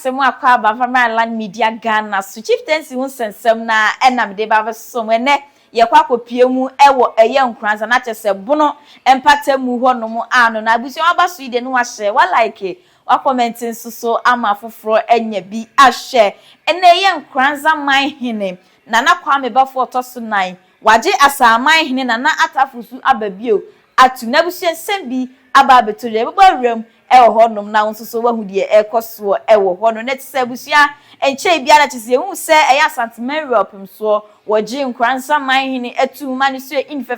asemu akwa ba land media Ghana so chieftaincy hun sensem na enam de ba so ene ye kwa kopie mu ewo eye Nkoranza na chese bono empata mu ho no mu ano na abusi aba so ide no wa share wa like wa commenting so ama foforo enya bi a share ene eye Nkoranza Manhene nana Kwame Baffoe toso 9 waje ASAMAHENE nana Atta Fosu Ababio atu na abusi ensem bi Ababio to le bobawrem ewo honom na nsoso wahudie ekoso ewo hono na tse abusia enche bia na tse hu se eya santimary opimso woji Nkoranza Manhene etu mani so in fe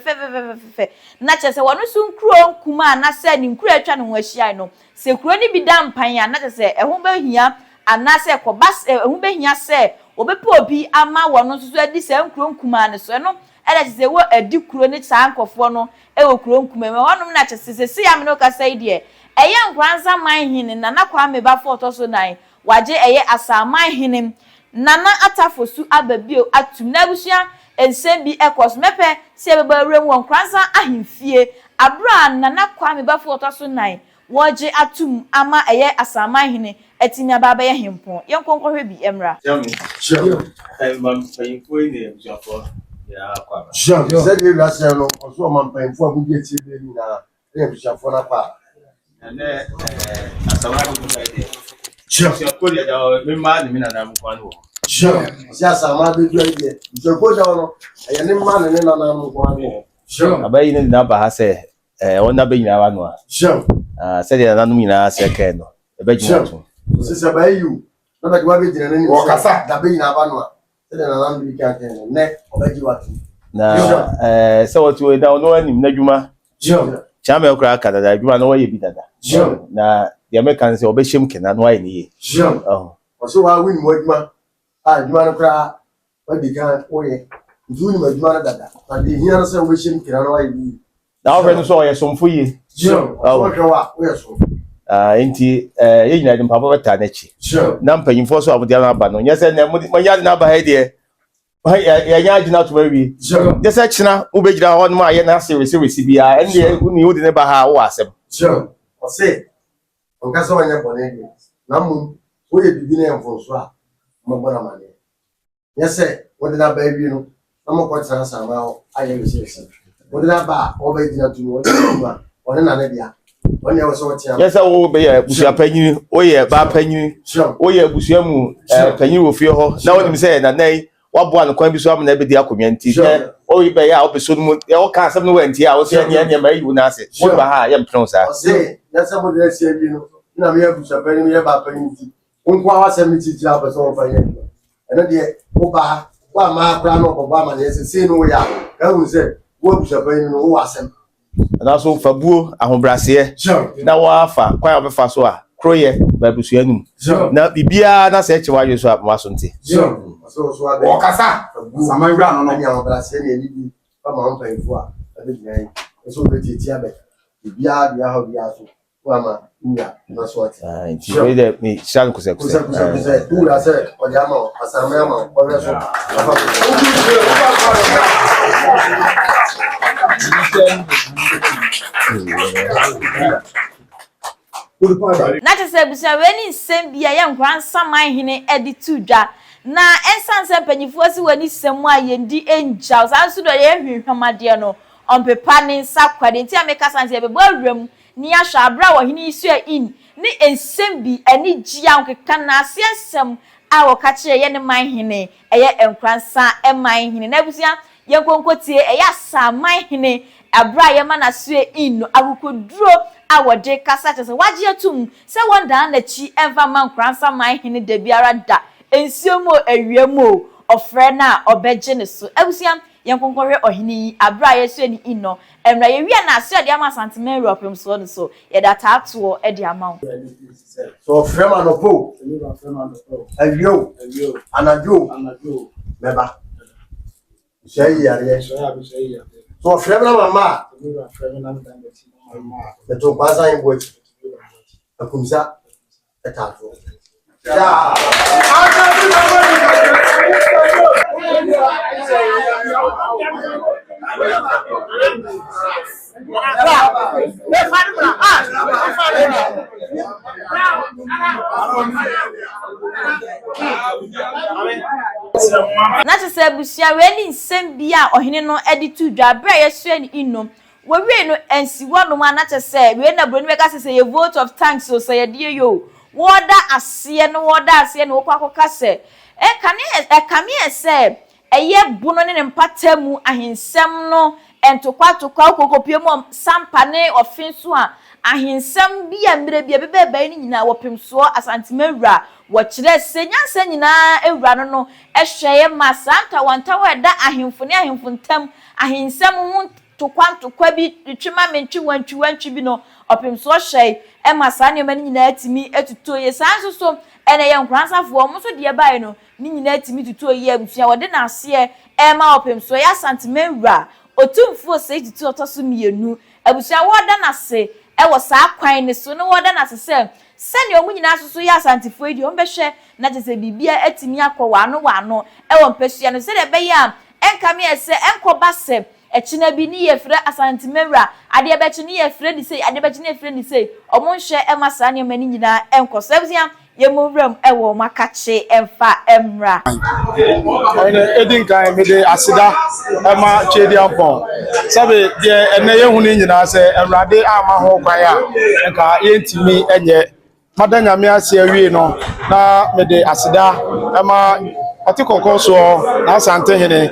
na tse wono so nkuro nkuma na se ni nkuro atwa no hwahia no se kuro ni bi da mpan na tse eho bahia ana se kobas eho bahia se obepo obi ama wono so adi se nkuro nkuma ne so no ele tse wo adi kuro ni tsa ankofo no ewo kuro nkuma me honom na tse se ya me no ka sai die eye Nkoranza Manhene nana Kwame Baffoe toso 9 waje eye ASAMAHENE nana Atta Fosu Ababio atum na abusia ensem bi ekos mepe se bebawrem Nkoranza ahemfie abra nana Kwame Baffoe toso 9 waje atum ama eye ASAMAHENE etimi ababa ye hempon yenkonkohwe bi emra sure mam payinfo ni abujafo ya Kwame sure said we last year no so mam payinfo abuje tie be ni na e abujafo na pa and ASAMAHENE sure ko dia da me ma ni na mu kwanu wo sure si ASAMAHENE do idea so ko da no aya ni ma ni na mu kwanu sure abayi ni na ba ha se ona be nyina wa no a sure said ya nanu nyina se ke no e be nyina to sisi abayi yu na ba gwa be jina ni o kasa da be nyina ba no a said na nanu bi ka ten ne obaji watu na se watu e da no anim na dwuma sure chama okra ka da dwuma no ye bi dada sure na the Americans say obeshem kena no ayi ni sure so wa win mo dwuma dwuma no kra wa di kan oye ndu ni dwuma na dada na di hia no se obeshem kena no ayi ni na o so ye somfo ye sure so ke wa we so enti ye nyina dem papa beta na chi sure na mpanyimfo so abodi na aba no nyese na mo nya na aba he de ya nya agina to baby sure nyese china ubegina ho no ma ye na se bia ende uni udi ne ba ha wo asem sure o se on ka so wanya bone na mu wo ye bibi na enfonso a mo bona mane nyese wo de na ba bi no na mo ko tsana sama ho aye we se wo de na ba o ba gina tu wo de na one na na bia one ye so tia yes wo be ya busia panyin o ye ba panyin o ye busia mu panyin wo fie ho na woni se na nai wabo an kwan bi so am na be di akonwa nti o ye be ya o be so mu ye o ka asem no wanti a o se nya ma yi wu na ase wo ba ha ye mpron sa se yes mo de se bi no na me busia panyin me ba panyin ti nko awa se mi ti ti a be so fa ye ena de wo ba wa ma kra no bo ba ma ne se no ya ka hu se wo busia panyin no wo asem na so fabuo ahobrase na wafa kwan obefa so a kroye ba busua num na bibia na se eche waje so a so nti so abe o kasa sama wura no no nya ahobrase na ni bi ba ma mpa info a abe nyai so be titi abe bibia bia ha bia so wa ma nya na so ati nti we de mi shan kuse tu la se o ja ma asama ma o re so na tse abusia we ni nsem bia ye Nkoranza Manhene edi tudwa na ensanse panyifo si wani semu ayendi enja sanso do ye hwehwamade no onpepa ni nsa kwade nti ameka sanse be bawrem ni ahwa abra wo hene isu in ni ensem bi ani gia nkeka na asiensem a wo ka kire ye ne Manhene eye Nkoranza Manhene na abusia ye konkotie eye ASAMAHENE abra ye mana sue in no agukoduro awode kasa tese waje atum se wonda na chi enva man Nkoranza Manhene de biara da ensiomo awiemo ofre na obeje ne so abusia yenkonkohwe ohini abra ye sue ni ino emra ye wi na ase de ama santimary opem so ne so ye da tato e de ama so ofre ma no po awio anajo beba sei yare so ofre ma mama to pasa em bote akumsa etato ya na te say busia we ni nsem bia ohene no editu dwa bra yeso ni inom we no ensiwo no ma na te say we na bro ni be ka say ye vote of thanks so say ye yo woda ase no wo kwakoka say kame say eye buno ne mpatamu ahensem no entokwa kokopie mu sampane ofinso a ahensem bia mbre bia bebe ni nyina wopemso asantemawura wo kire senyansa nyina ewura no ehweye masanta wanta weda ahemfo ne ahemfontam ahensem hu tokwa bi twema mentwi wantwi bi no opemso hweye masane mani nyina atimi etuto ye sanso so ene ye Nkoransafo omo so de bae no ni nyina atimi tuto ye abusua wode na ase ma opemso ya asantemawura otumfo se tuto otoso mienu abusua woda na se wo saa kwan ne so no woda na se sani omu nyina asoso ya asantifo edi ombehwe na tese bibia atimi akwa wano wo mpesua no se de be ya enkame ese enkoba se echina bi ni yefre asantimewura ade be chi ni yefre ni sei ade be chi ni yefre ni sei omo nhwe emasa ne mani nyina enkoso abusua yemowram wo makache emfa emra ene edinkan me de asida ema chedi afon sabe de ene yehu ni nyina se emrade ama ho kwan a nka yentimi enye madanya me ase awie no na me de asida ema otikoko so na Asantehene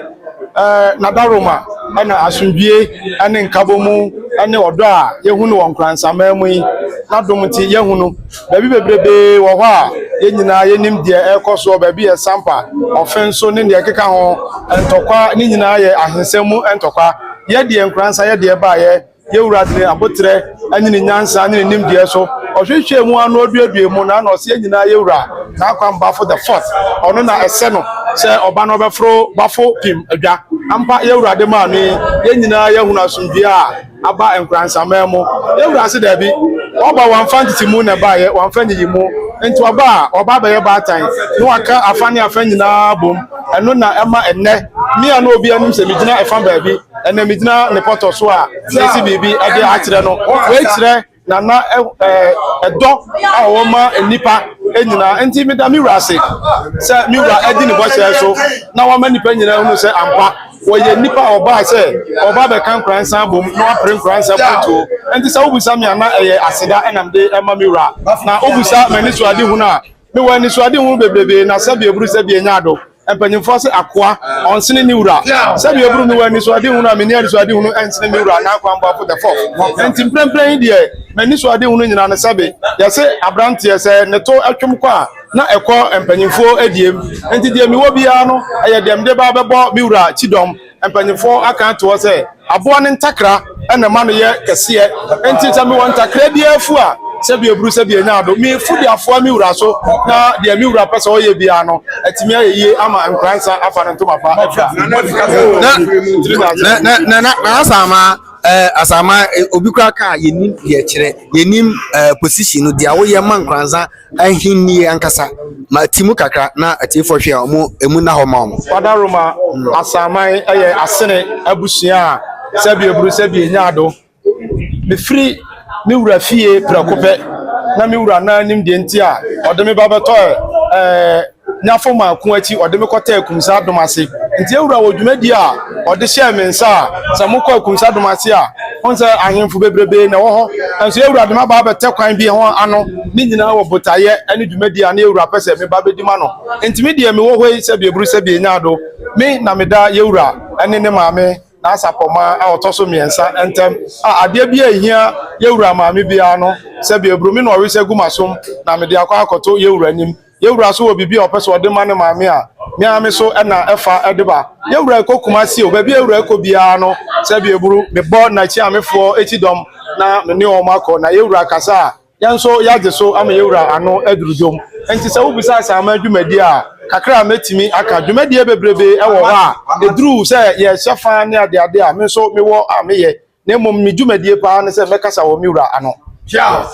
na daroma ana asundwie ane nkabomu ane odo a yehu no Nkoranza mamu yi na domti yehu no babi bebrebe wo ho a yenyina yenim de ekoso babi sampa ofenso ne de keka ho entokwa ne nyina ye ahensemu entokwa ye de Nkoranza ye de ba ye yewuradene abotre anyini nyansa anyini nimde so ohwehwe mu anu oduadue mu na no se yenyina yewura na akwa Baffoe the fourth ono na ese no se oba no befro Baffoe pim adwa ampa yewurade ma no yenyina yehunu asundue a aba Nkoranza mamu yewura se da bi oba wanfa ntitimu na ba ye wanfa nyiyimu enti oba ba ye ba tan no aka afane afanyina bom eno na ema enne mi anu obi anim se migina efa ba bi enne migina ne poto so a sesi bibi ade akire no we kire na edo a wo ma enipa enyina enti mi da mi wura se mi wura edi ne bo so na wo ma nipa nyina hunu se ampa wo ye nipa oba se oba be kan Nkoranza bom no apre Nkoranza poto enti se obusa mi ana eye asida enamde ema mi wura na obusa mani so ade hunu a mi wa ni so ade hunu bebrebe na sabe eburu sabe enyado empanyimfo se akoa onsene ni wura sabe eburu mi wa ni so ade hunu a meni ade so ade hunu ensene mi wura na akwa Baffoe the fourth enti mprempren de mani so ade hunu nyina na sabe ya se abrante se ne to atwem kwa na ekọ empanyimfo adiem enti de mi wo bia no aye dem de ba bebo mi wura chidom empanyimfo aka to se aboa ne ntakra ena ma no ye kese enti ta mi won ntakra bia afu a sebi eburu sebi enyado mi fudi afo mi wura so na de mi wura pese o ye bia no atimi ayeye ama Nkoranza afa ne ntoma pa afra na asama obikura ka yenim ye kire yenim position no dia wo ye man Nkoranza ahinni ankasa ma timu kakra na atifo hwe omo emu na ho ma omo wadaroma asama eye asene abusua sebi eburu sebi enyado me free mi wura fie prakope na mi wura na nim de nti a odeme ba beto nyafo ma ku achi odeme kota akumsa domase nti ewura wodwumadi a ode hye mensa sa mokọ akumsa domase a onse ahemfo bebrebe na wo ho enso ewura de ma ba bete kwan bi ho ano ni nyina wo botaye ani dwumadi a na ewura pese me ba bedima no nti mi de me wo hoi se bi eburu se bi enyado mi na me da ewura ani ne maame na asapoma a otoso miensa entem ade bia ehia yewura maame bia no se bia brumi no ori se gumasom na me de akwa akoto yewura nim yewura so obi bia opeso ode ma ne maame a miame so na efa edeba yewura kokuma si o ba bia yewura ko bia no se bia buru me bo na chi amefo etidom na me ne o makọ na yewura kasa yanso yaje so ama yewura ano adurudom enti se wobisa asama adwumadi a kakra metimi aka dwumadi bebrebe ewo ha eduru se ye shefa ne ade a me so me wo ameye na mom me dwumadi pa ne se mekasa wo miwura ano ciao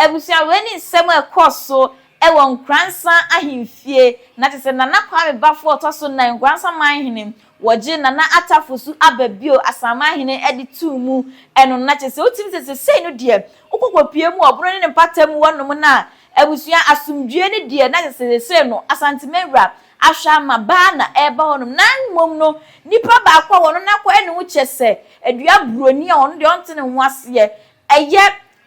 ebusia weni nsem ekoso ewo Nkoranza ahemfie na tese nana Kwame Baffoe otoso na Nkoranza Manhene woje nana Atta Fosu Ababio ASAMAHENE editu mu eno na tese otim tese sei no de ukokopie mu obro ne patam wonom na ebusia asumdue ne de na tese sei no asantemewra ahwa maba na eba honum nan mom no nipa ba kwa wono na kwa ene wo chese adua broni a wono de ontene ho ase eye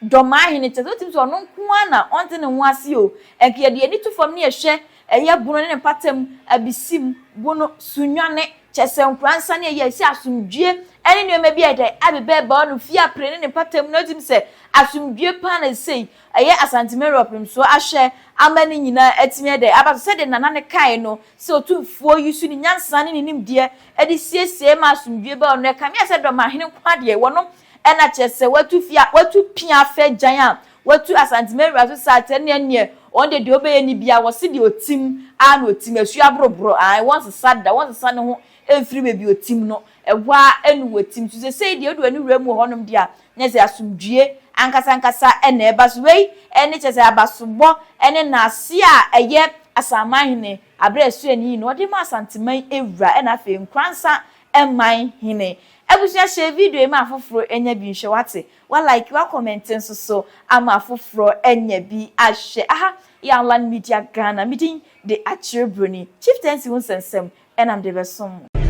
Domahene tese otim so no nko na ontene ho ase o enke de ni tufom ne ehwe eye bunu ne patam abisim bunu sunwane chese Nkoranza ne eye si asumdue ene ne ma bi ede abebe ba no fi apre ne patam no otim se asumdue pa na sei eye asantemero opim so ahwe amani nyina atimi ede aba se de nana ne kai no se otufuo yusu ni nyansa ne nim de ede siesie ma asumdue ba no ka me se Domahene kwa de wono ena chese watu pia fe giant watu asantemero aso sate ne on de obeye ni bia wo se de otim a na otim asu abrobro I want sad ne ho efiri be bi otim no ewa enu otim so se de odu anu wura mu honom dia nya se asumdue ankasa ena eba so wei ene chese abasobo ene na ase a eye ASAMAHENE abre asu ani no de ma asanteman ewura ena fe Nkoranza Manhene ebusia share video ma afoforo enya bi nhwe wate wa like wa comment so ama afoforo enya bi ahwe aha ya land media Ghana meeting the Achire Broni chieftaincy won sensem enam de besom